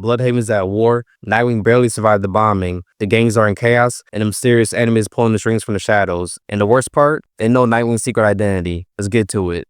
Blüdhaven's at war, Nightwing barely survived the bombing, the gangs are in chaos, and a mysterious enemy is pulling the strings from the shadows. And the worst part? They know Nightwing's secret identity. Let's get to it.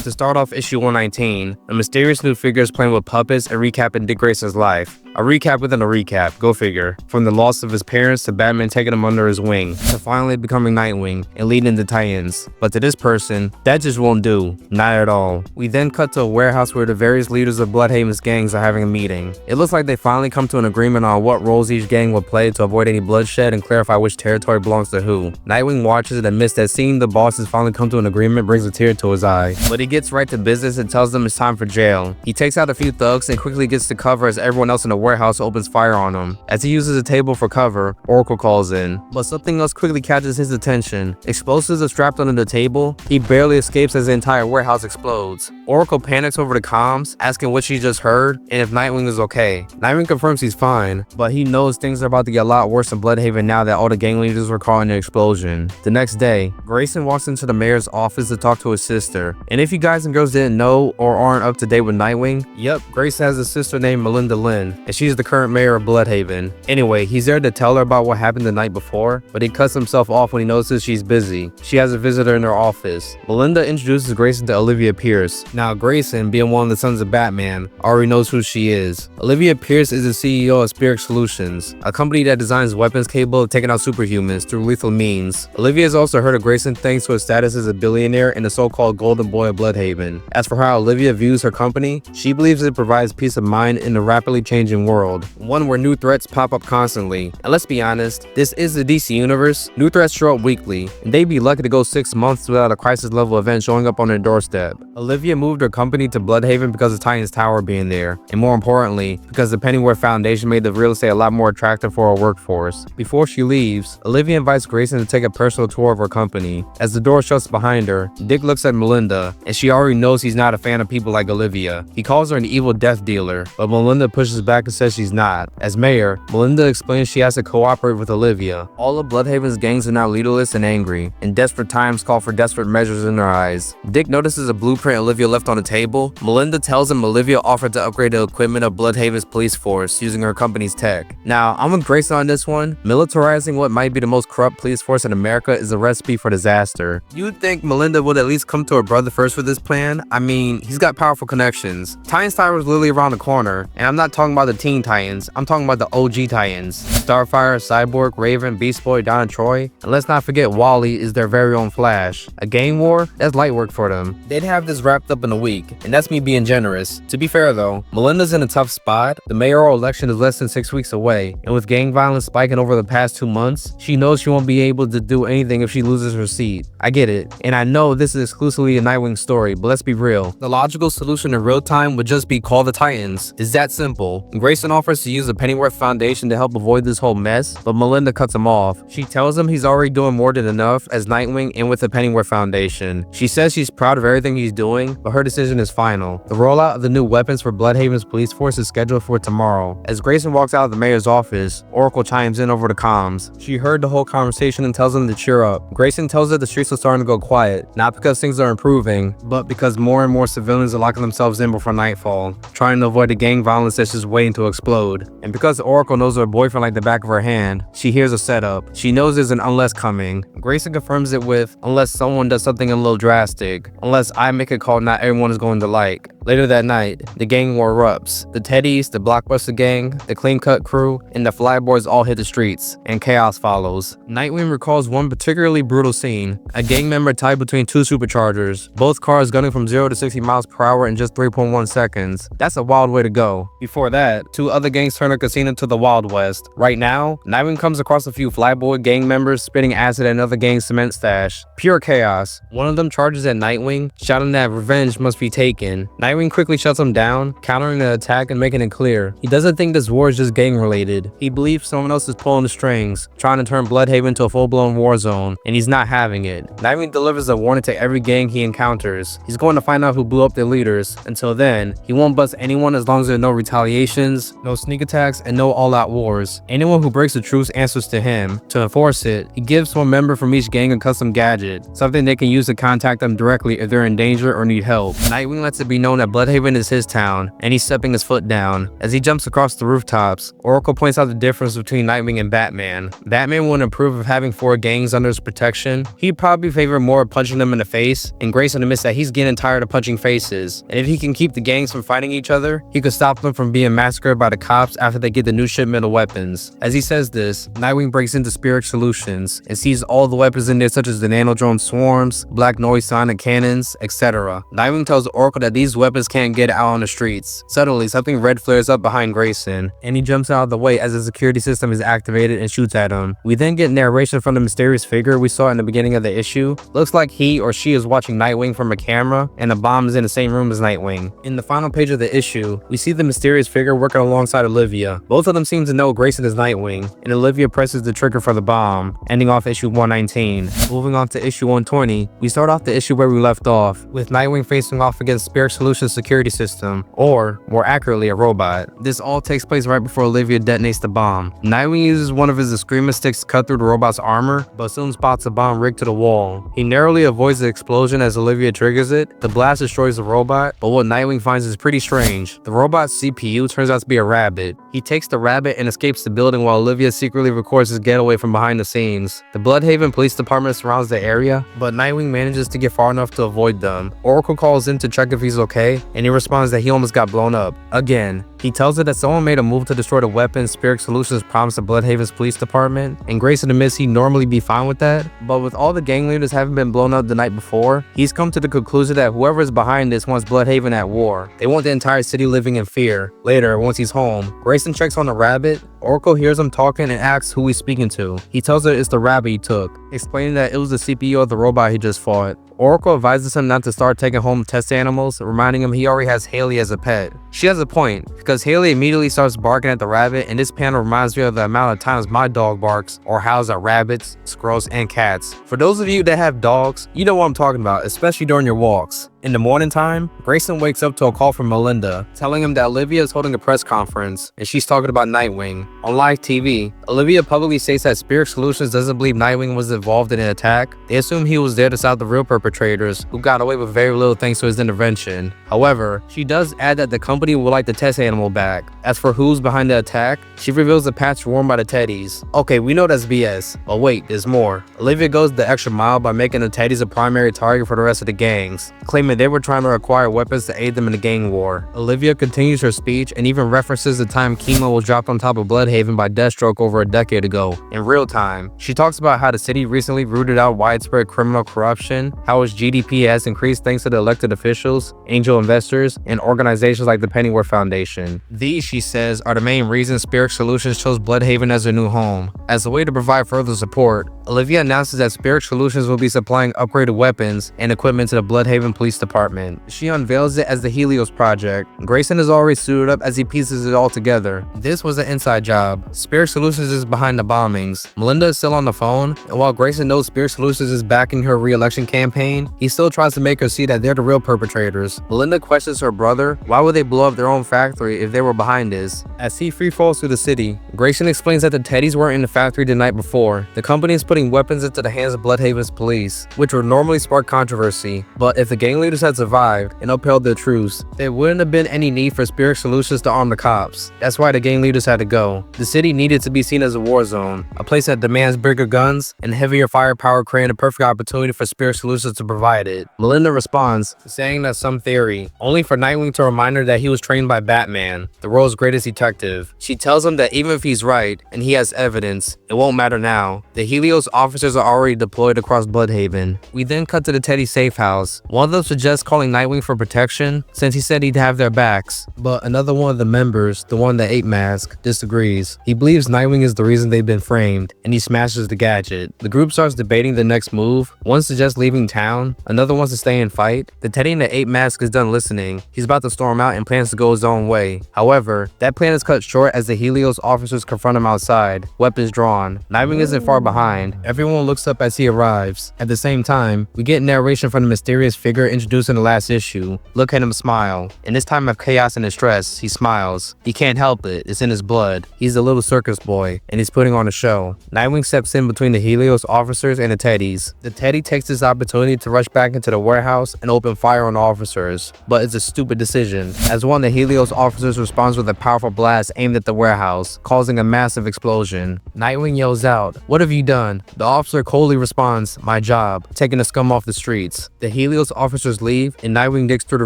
To start off issue 119, a mysterious new figure is playing with puppets and recapping Dick Grayson's life. A recap within a recap, go figure. From the loss of his parents to Batman taking him under his wing, to finally becoming Nightwing and leading the Titans. But to this person, that just won't do. Not at all. We then cut to a warehouse where the various leaders of Blüdhaven's gangs are having a meeting. It looks like they finally come to an agreement on what roles each gang will play to avoid any bloodshed and clarify which territory belongs to who. Nightwing watches and admits that seeing the bosses finally come to an agreement brings a tear to his eye. But he gets right to business and tells them it's time for jail. He takes out a few thugs and quickly gets to cover as everyone else in the warehouse opens fire on him. As he uses a table for cover, Oracle calls in. But something else quickly catches his attention. Explosives are strapped under the table. He barely escapes as the entire warehouse explodes. Oracle panics over the comms, asking what she just heard and if Nightwing is okay. Nightwing confirms he's fine, but he knows things are about to get a lot worse in Blüdhaven now that all the gang leaders were caught in the explosion. The next day, Grayson walks into the mayor's office to talk to his sister. And if you guys and girls didn't know or aren't up to date with Nightwing, yep, Grayson has a sister named Melinda Lynn, and she's the current mayor of Blüdhaven. Anyway, he's there to tell her about what happened the night before, but he cuts himself off when he notices she's busy. She has a visitor in her office. Melinda introduces Grayson to Olivia Pierce. Now Grayson, being one of the sons of Batman, already knows who she is. Olivia Pierce is the CEO of Spirit Solutions, a company that designs weapons capable of taking out superhumans through lethal means. Olivia has also heard of Grayson thanks to his status as a billionaire and the so-called Golden Boy of Blüdhaven. As for how Olivia views her company, she believes it provides peace of mind in a rapidly changing world, one where new threats pop up constantly. And let's be honest, this is the DC universe. New threats show up weekly, and they'd be lucky to go 6 months without a crisis level event showing up on their doorstep. Olivia moved her company to Blüdhaven because of Titan's Tower being there, and more importantly, because the Pennyworth Foundation made the real estate a lot more attractive for her workforce. Before she leaves, Olivia invites Grayson to take a personal tour of her company. As the door shuts behind her, Dick looks at Melinda, and she already knows he's not a fan of people like Olivia. He calls her an evil death dealer, but Melinda pushes back and says she's not. As mayor, Melinda explains she has to cooperate with Olivia. All of Blüdhaven's gangs are now leaderless and angry, and desperate times call for desperate measures in their eyes. Dick notices a blueprint Olivia left on the table. Melinda tells him Olivia offered to upgrade the equipment of Blüdhaven's police force using her company's tech. Now, I'm with Grayson on this one. Militarizing what might be the most corrupt police force in America is a recipe for disaster. You'd think Melinda would at least come to her brother first with this plan. I mean, he's got powerful connections. Titans Tower is literally around the corner, and I'm not talking about the Teen Titans, I'm talking about the OG Titans. Starfire, Cyborg, Raven, Beast Boy, Don and Troy, and let's not forget Wally is their very own Flash. A gang war? That's light work for them. They'd have this wrapped up in a week, and that's me being generous. To be fair though, Melinda's in a tough spot. The mayoral election is less than 6 weeks away, and with gang violence spiking over the past 2 months, she knows she won't be able to do anything if she loses her seat. I get it, and I know this is exclusively a Nightwing story, but let's be real. The logical solution in real time would just be call the Titans. It's that simple. Grayson offers to use the Pennyworth Foundation to help avoid this whole mess, but Melinda cuts him off. She tells him he's already doing more than enough as Nightwing and with the Pennyworth Foundation. She says she's proud of everything he's doing, but her decision is final. The rollout of the new weapons for Blüdhaven's police force is scheduled for tomorrow. As Grayson walks out of the mayor's office, Oracle chimes in over the comms. She heard the whole conversation and tells him to cheer up. Grayson tells her the streets are starting to go quiet, not because things are improving, but because more and more civilians are locking themselves in before nightfall, trying to avoid the gang violence that's just waiting to explode. And because Oracle knows her boyfriend like the back of her hand, she hears a setup. She knows there's an unless coming. Grayson confirms it with, unless someone does something a little drastic, unless I make a call not everyone is going to like. Later that night, the gang war erupts. The Teddies, the Blockbuster gang, the Clean Cut crew, and the Flyboys all hit the streets, and chaos follows. Nightwing recalls one particularly brutal scene. A gang member tied between two superchargers, both cars gunning from 0 to 60 miles per hour in just 3.1 seconds. That's a wild way to go. Before that, 2 other gangs turn a casino to the Wild West. Right now, Nightwing comes across a few Flyboy gang members spitting acid at another gang's cement stash. Pure chaos. One of them charges at Nightwing, shouting that revenge must be taken. Nightwing Nightwing quickly shuts him down, countering the attack and making it clear he doesn't think this war is just gang related. He believes someone else is pulling the strings, trying to turn Blüdhaven into a full-blown war zone, and he's not having it. Nightwing delivers a warning to every gang he encounters. He's going to find out who blew up their leaders. Until then, he won't bust anyone as long as there are no retaliations, no sneak attacks, and no all-out wars. Anyone who breaks the truce answers to him. To enforce it, he gives one member from each gang a custom gadget, something they can use to contact them directly if they're in danger or need help. Nightwing lets it be known that Blüdhaven is his town, and he's stepping his foot down. As he jumps across the rooftops, Oracle points out the difference between Nightwing and Batman. Batman wouldn't approve of having 4 gangs under his protection. He'd probably favor more of punching them in the face, and Grayson admits that he's getting tired of punching faces, and if he can keep the gangs from fighting each other, he could stop them from being massacred by the cops after they get the new shipment of weapons. As he says this, Nightwing breaks into Spirit Solutions and sees all the weapons in there, such as the nano-drone swarms, black noise sonic cannons, etc. Nightwing tells Oracle that these weapons can't get out on the streets. Suddenly, something red flares up behind Grayson, and he jumps out of the way as the security system is activated and shoots at him. We then get narration from the mysterious figure we saw in the beginning of the issue. Looks like he or she is watching Nightwing from a camera, and the bomb is in the same room as Nightwing. In the final page of the issue, we see the mysterious figure working alongside Olivia. Both of them seem to know Grayson is Nightwing, and Olivia presses the trigger for the bomb, ending off issue 119. Moving on to issue 120, we start off the issue where we left off, with Nightwing facing off against Spirit Solutions security system, or more accurately, a robot. This all takes place right before Olivia detonates the bomb. Nightwing uses one of his Eskrima sticks to cut through the robot's armor, but soon spots a bomb rigged to the wall. He narrowly avoids the explosion as Olivia triggers it. The blast destroys the robot, but what Nightwing finds is pretty strange. The robot's CPU turns out to be a rabbit. He takes the rabbit and escapes the building while Olivia secretly records his getaway from behind the scenes. The Blüdhaven police department surrounds the area, but Nightwing manages to get far enough to avoid them. Oracle calls in to check if he's okay, and he responds that he almost got blown up. Again, he tells her that someone made a move to destroy the weapons Spirit Solutions promised the Blüdhaven's police department, and Grayson admits he'd normally be fine with that, but with all the gang leaders having been blown up the night before, he's come to the conclusion that whoever is behind this wants Blüdhaven at war. They want the entire city living in fear. Later, once he's home, Grayson checks on the rabbit. Oracle hears him talking and asks who he's speaking to. He tells her it's the rabbit he took, explaining that it was the CPU of the robot he just fought. Oracle advises him not to start taking home test animals, reminding him he already has Haley as a pet. She has a point, because Haley immediately starts barking at the rabbit, and this panel reminds me of the amount of times my dog barks or howls at rabbits, squirrels, and cats. For those of you that have dogs, you know what I'm talking about, especially during your walks. In the morning time, Grayson wakes up to a call from Melinda, telling him that Olivia is holding a press conference, and she's talking about Nightwing. On live TV, Olivia publicly states that Spirit Solutions doesn't believe Nightwing was involved in an attack. They assume he was there to stop the real perpetrators, who got away with very little thanks to his intervention. However, she does add that the company would like the test animal back. As for who's behind the attack, she reveals the patch worn by the teddies. Okay, we know that's BS, but wait, there's more. Olivia goes the extra mile by making the teddies a primary target for the rest of the gangs, claiming they were trying to acquire weapons to aid them in the gang war. Olivia continues her speech and even references the time Chemo was dropped on top of Blüdhaven by Deathstroke over a decade ago, in real time. She talks about how the city recently rooted out widespread criminal corruption, how its GDP has increased thanks to the elected officials, angel investors, and organizations like the Pennyworth Foundation. These, she says, are the main reasons Spirit Solutions chose Blüdhaven as their new home. As a way to provide further support, Olivia announces that Spirit Solutions will be supplying upgraded weapons and equipment to the Blüdhaven Police Department. She unveils it as the Helios Project. Grayson is already suited up as he pieces it all together. This was an inside job. Spirit Solutions is behind the bombings. Melinda is still on the phone, and while Grayson knows Spirit Solutions is backing her re-election campaign, he still tries to make her see that they're the real perpetrators. Melinda questions her brother, why would they blow up their own factory if they were behind this? As he free falls through the city, Grayson explains that the teddies weren't in the factory the night before. The company is putting weapons into the hands of Blüdhaven's police, which would normally spark controversy, but if the gang leaders had survived and upheld their truce, there wouldn't have been any need for Spirit Solutions to arm the cops. That's why the gang leaders had to go. The city needed to be seen as a war zone, a place that demands bigger guns and heavier firepower, creating a perfect opportunity for Spirit Solutions to provide it. Melinda responds, saying that some theory, only for Nightwing to remind her that he was trained by Batman, the world's greatest detective. She tells him that even if he's right and he has evidence, it won't matter now. The Helios officers are already deployed across Blüdhaven. We then cut to the Teddy safe house. One of them suggests calling Nightwing for protection since he said he'd have their backs, but another one of the members, the one that ate Mask, disagrees. He believes Nightwing is the reason they've been framed, and he smashes the gadget. The group starts debating the next move. One suggests leaving town, another wants to stay and fight. The Teddy in the ape mask is done listening. He's about to storm out and plans to go his own way. However, that plan is cut short as the Helios officers confront him outside, weapons drawn. Nightwing isn't far behind. Everyone looks up as he arrives. At the same time, we get narration from the mysterious figure introduced in the last issue. Look at him smile. In this time of chaos and distress, he smiles. He can't help it. It's in his blood. He's a little circus boy, and he's putting on a show. Nightwing steps in between the Helios officers and the Teddys. The Teddy takes this opportunity to rush back into the warehouse and open fire on the officers, but it's a stupid decision, as one of the Helios officers responds with a powerful blast aimed at the warehouse, causing a massive explosion. Nightwing yells out, "What have you done?" The officer coldly responds, "My job," taking the scum off the streets. The Helios officers leave, and Nightwing digs through the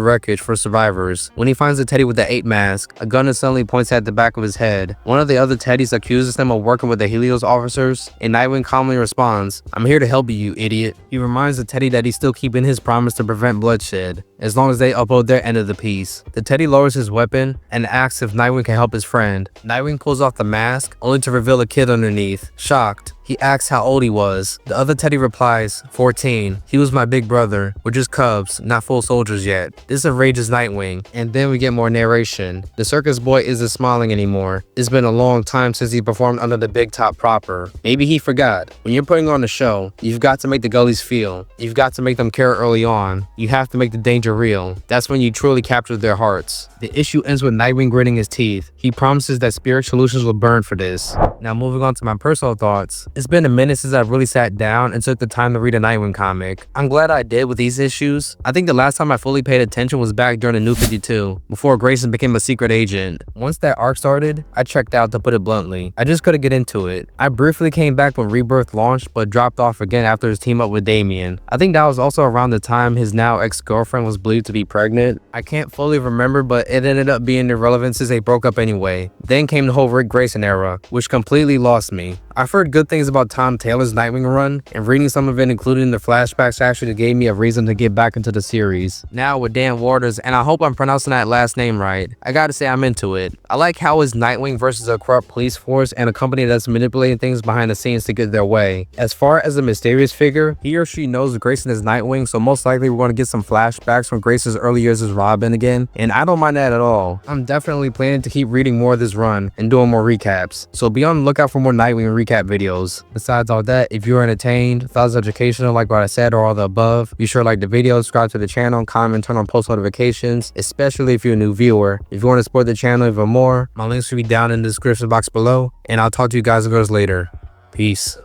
wreckage for survivors. When he finds the Teddy with the ape mask, a gun suddenly points at the back of his head. One of the other Teddys accuses him of working with the Helios officers, and Nightwing calmly responds, "I'm here to help you, idiot." He reminds the Teddy that he's still keeping his promise to prevent bloodshed, as long as they uphold their end of the peace. The Teddy lowers his weapon and asks if Nightwing can help his friend. Nightwing pulls off the mask, only to reveal a kid underneath. Shocked, he asks how old he was. The other Teddy replies, 14. He was my big brother. We're just cubs, not full soldiers yet. This enrages Nightwing, and then we get more narration. The circus boy isn't smiling anymore. It's been a long time since he performed under the big top proper. Maybe he forgot. When you're putting on a show, you've got to make the gullies feel. You've got to make them care early on. You have to make the danger real. That's when you truly capture their hearts. The issue ends with Nightwing gritting his teeth. He promises that Spirit Solutions will burn for this. Now moving on to my personal thoughts. It's been a minute since I've really sat down and took the time to read a Nightwing comic. I'm glad I did with these issues. I think the last time I fully paid attention was back during the New 52, before Grayson became a secret agent. Once that arc started, I checked out, to put it bluntly. I just couldn't get into it. I briefly came back when Rebirth launched, but dropped off again after his team up with Damian. I think that was also around the time his now ex-girlfriend was believed to be pregnant. I can't fully remember, but it ended up being irrelevant since they broke up anyway. Then came the whole Rick Grayson era, which completely lost me. I've heard good things about Tom Taylor's Nightwing run, and reading some of it, including the flashbacks, actually gave me a reason to get back into the series. Now with Dan Waters, and I hope I'm pronouncing that last name right, I gotta say I'm into it. I like how it's Nightwing versus a corrupt police force and a company that's manipulating things behind the scenes to get their way. As far as the mysterious figure, he or she knows Grayson is Nightwing, so most likely we're going to get some flashbacks from Grayson's early years as Robin again, and I don't mind that at all. I'm definitely planning to keep reading more of this run and doing more recaps, so be on the lookout for more Nightwing recap videos. Besides all that, if you're entertained, thought it's educational like what I said or all the above, be sure to like the video, subscribe to the channel, comment, turn on post notifications, especially if you're a new viewer. If you want to support the channel even more, my links will be down in the description box below, and I'll talk to you guys and girls later. Peace.